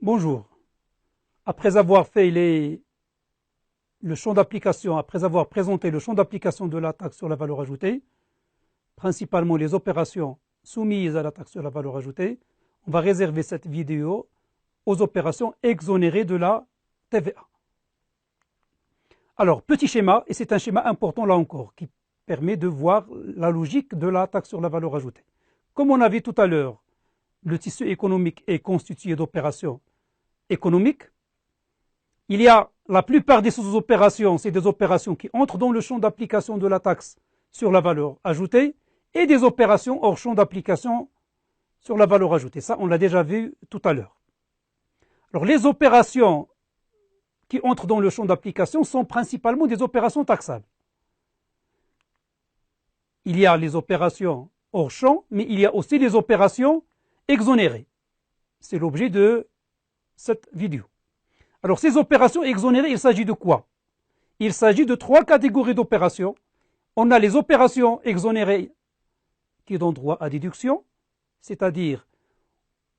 Bonjour. Après avoir fait le champ d'application, après avoir présenté le champ d'application de la taxe sur la valeur ajoutée, principalement les opérations soumises à la taxe sur la valeur ajoutée, on va réserver cette vidéo aux opérations exonérées de la TVA. Alors, petit schéma, et c'est un schéma important là encore, qui permet de voir la logique de la taxe sur la valeur ajoutée. Comme on a vu tout à l'heure, le tissu économique est constitué d'opérations économiques. Il y a la plupart des sous-opérations, c'est des opérations qui entrent dans le champ d'application de la taxe sur la valeur ajoutée et des opérations hors champ d'application sur la valeur ajoutée. Ça, on l'a déjà vu tout à l'heure. Alors, les opérations qui entrent dans le champ d'application sont principalement des opérations taxables. Il y a les opérations hors champ, mais il y a aussi les opérations exonérées. C'est l'objet de cette vidéo. Alors, ces opérations exonérées, il s'agit de quoi? Il s'agit de trois catégories d'opérations. On a les opérations exonérées qui donnent droit à déduction, c'est-à-dire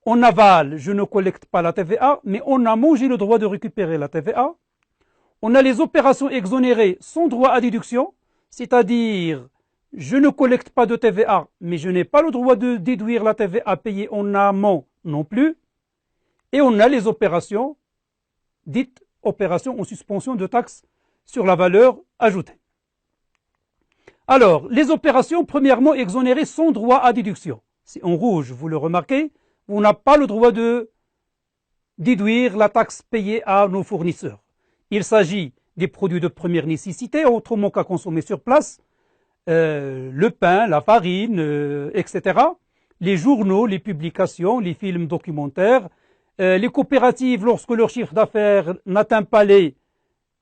en aval, je ne collecte pas la TVA, mais en amont, j'ai le droit de récupérer la TVA. On a les opérations exonérées sans droit à déduction, c'est-à-dire je ne collecte pas de TVA, mais je n'ai pas le droit de déduire la TVA payée en amont non plus. Et on a les opérations dites opérations en suspension de taxe sur la valeur ajoutée. Alors, les opérations premièrement exonérées sans droit à déduction. C'est en rouge, vous le remarquez, on n'a pas le droit de déduire la taxe payée à nos fournisseurs. Il s'agit des produits de première nécessité, autrement qu'à consommer sur place, le pain, la farine, etc. Les journaux, les publications, les films documentaires, les coopératives lorsque leur chiffre d'affaires n'atteint pas les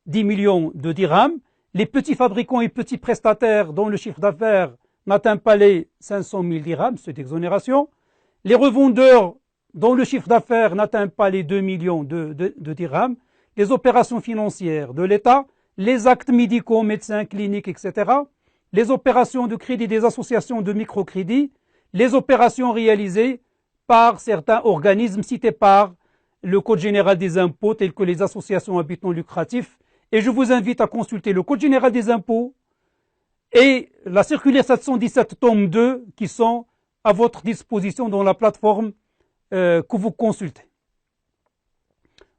10 millions de dirhams, les petits fabricants et petits prestataires dont le chiffre d'affaires n'atteint pas les 500 000 dirhams, c'est d'exonération, les revendeurs dont le chiffre d'affaires n'atteint pas les 2 millions de dirhams, les opérations financières de l'État, les actes médicaux, médecins, cliniques, etc., les opérations de crédit des associations de microcrédit, les opérations réalisées par certains organismes cités par le Code général des impôts, tels que les associations à but non lucratif. Et je vous invite à consulter le Code général des impôts et la circulaire 717 tome 2 qui sont à votre disposition dans la plateforme que vous consultez.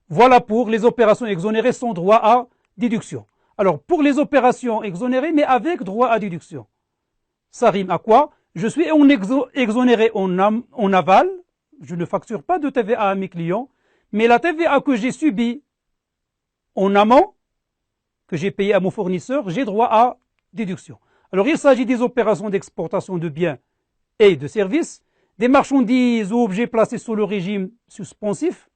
Voilà pour les opérations exonérées sans droit à déduction. Alors, pour les opérations exonérées, mais avec droit à déduction, ça rime à quoi? Je suis exonéré en aval, je ne facture pas de TVA à mes clients, mais la TVA que j'ai subie en amont, que j'ai payé à mon fournisseur, j'ai droit à déduction. Alors, il s'agit des opérations d'exportation de biens et de services, des marchandises ou objets placés sous le régime suspensif,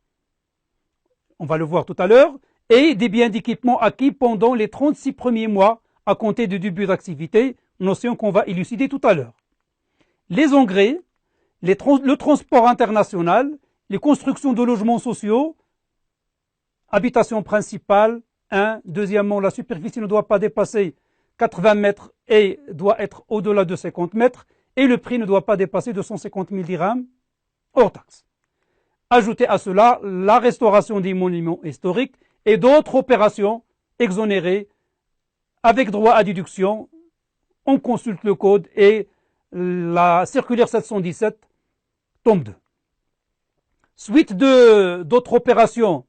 on va le voir tout à l'heure, et des biens d'équipement acquis pendant les 36 premiers mois à compter du début d'activité, notion qu'on va élucider tout à l'heure. Les engrais, le transport international, les constructions de logements sociaux, habitation principale, 1. Deuxièmement, la superficie ne doit pas dépasser 80 mètres et doit être au-delà de 50 mètres, et le prix ne doit pas dépasser 250 000 dirhams hors taxe. Ajoutez à cela la restauration des monuments historiques et d'autres opérations exonérées avec droit à déduction. On consulte le code et la circulaire 717 tome 2. Suite d'autres opérations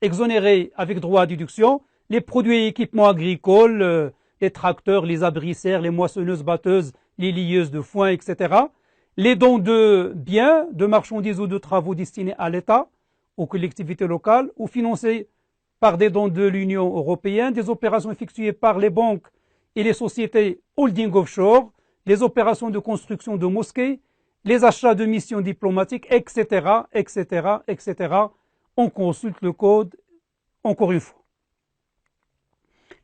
exonérées avec droit à déduction, les produits et équipements agricoles, les tracteurs, les abris-serres, les moissonneuses batteuses, les lieuses de foin, etc. Les dons de biens, de marchandises ou de travaux destinés à l'État, aux collectivités locales ou financés par des dons de l'Union européenne, des opérations effectuées par les banques et les sociétés holding offshore, les opérations de construction de mosquées, les achats de missions diplomatiques, etc., etc., etc. On consulte le code encore une fois.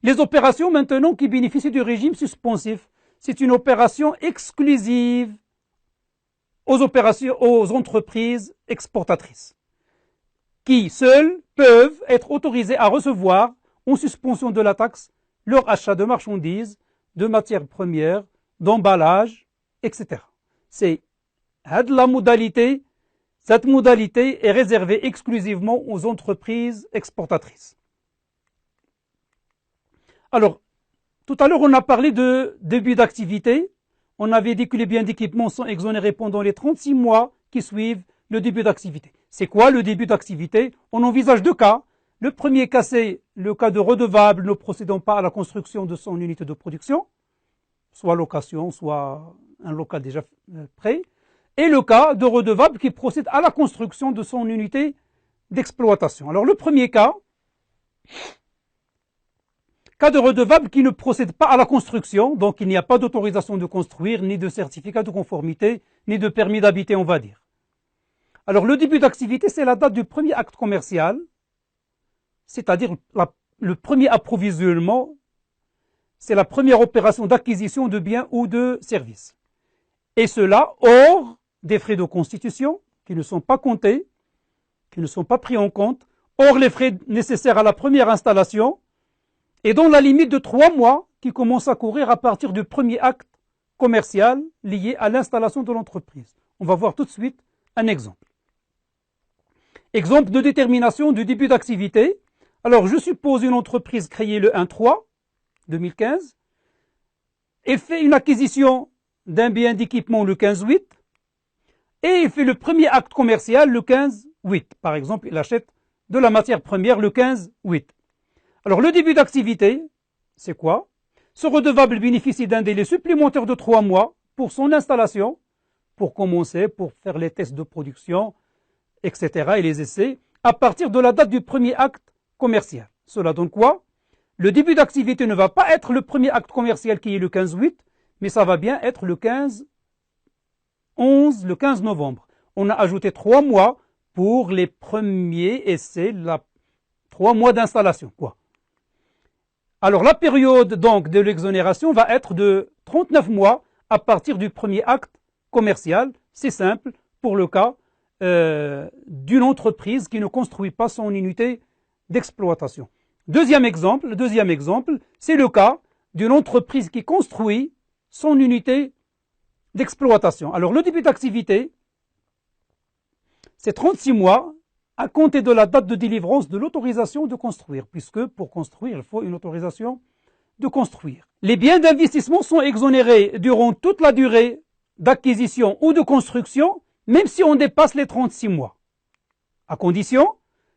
Les opérations maintenant qui bénéficient du régime suspensif, c'est une opération exclusive aux entreprises exportatrices, qui seules peuvent être autorisées à recevoir en suspension de la taxe leur achat de marchandises, de matières premières, d'emballage, etc. C'est la modalité, Cette modalité est réservée exclusivement aux entreprises exportatrices. Alors, tout à l'heure, on a parlé de début d'activité. On avait dit que les biens d'équipement sont exonérés pendant les 36 mois qui suivent le début d'activité. C'est quoi le début d'activité? On envisage deux cas. Le premier cas, c'est le cas de redevable ne procédant pas à la construction de son unité de production, soit location, soit un local déjà prêt, et le cas de redevable qui procède à la construction de son unité d'exploitation. Alors le premier cas de redevable qui ne procède pas à la construction, donc il n'y a pas d'autorisation de construire, ni de certificat de conformité, ni de permis d'habiter, on va dire. Alors le début d'activité, c'est la date du premier acte commercial, c'est-à-dire le premier approvisionnement, c'est la première opération d'acquisition de biens ou de services. Et cela hors des frais de constitution, qui ne sont pas comptés, qui ne sont pas pris en compte, hors les frais nécessaires à la première installation, et dans la limite de 3 mois qui commence à courir à partir du premier acte commercial lié à l'installation de l'entreprise. On va voir tout de suite un exemple. Exemple de détermination du début d'activité. Alors, je suppose une entreprise créée le 1/3/2015 et fait une acquisition d'un bien d'équipement le 15/8 et il fait le premier acte commercial le 15/8. Par exemple, il achète de la matière première le 15/8. Alors, le début d'activité, c'est quoi? Ce redevable bénéficie d'un délai supplémentaire de 3 mois pour son installation, pour commencer, pour faire les tests de production, etc. et les essais, à partir de la date du premier acte commercial. Cela donne quoi? Le début d'activité ne va pas être le premier acte commercial qui est le 15/8, mais ça va bien être le 15 novembre. On a ajouté 3 mois pour les premiers essais, 3 mois d'installation, quoi. Alors la période donc de l'exonération va être de 39 mois à partir du premier acte commercial. C'est simple pour le cas d'une entreprise qui ne construit pas son unité d'exploitation. Deuxième exemple, c'est le cas d'une entreprise qui construit son unité d'exploitation. Alors le début d'activité, c'est 36 mois à compter de la date de délivrance de l'autorisation de construire, puisque pour construire, il faut une autorisation de construire. Les biens d'investissement sont exonérés durant toute la durée d'acquisition ou de construction, même si on dépasse les 36 mois, à condition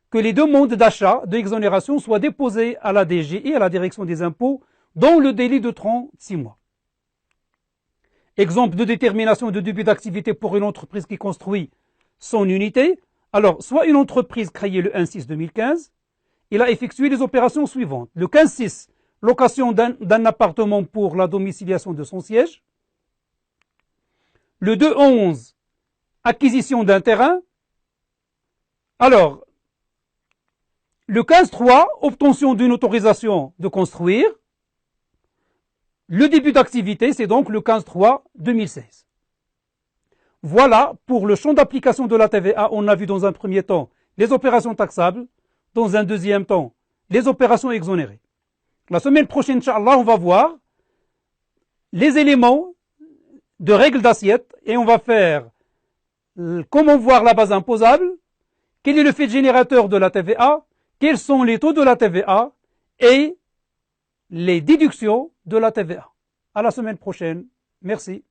que les demandes d'achat d'exonération soient déposées à la DG et à la direction des impôts dans le délai de 36 mois. Exemple de détermination de début d'activité pour une entreprise qui construit son unité. Alors, soit une entreprise créée le 1/6/2015, il a effectué les opérations suivantes. Le 15/6, location d'un appartement pour la domiciliation de son siège. Le 2/11, acquisition d'un terrain. Alors, le 15/3, obtention d'une autorisation de construire. Le début d'activité, c'est donc le 15/3/2016. Voilà pour le champ d'application de la TVA. On a vu dans un premier temps les opérations taxables, dans un deuxième temps les opérations exonérées. La semaine prochaine, Inch'Allah, on va voir les éléments de règles d'assiette et on va faire comment voir la base imposable, quel est le fait générateur de la TVA, quels sont les taux de la TVA et les déductions de la TVA. À la semaine prochaine. Merci.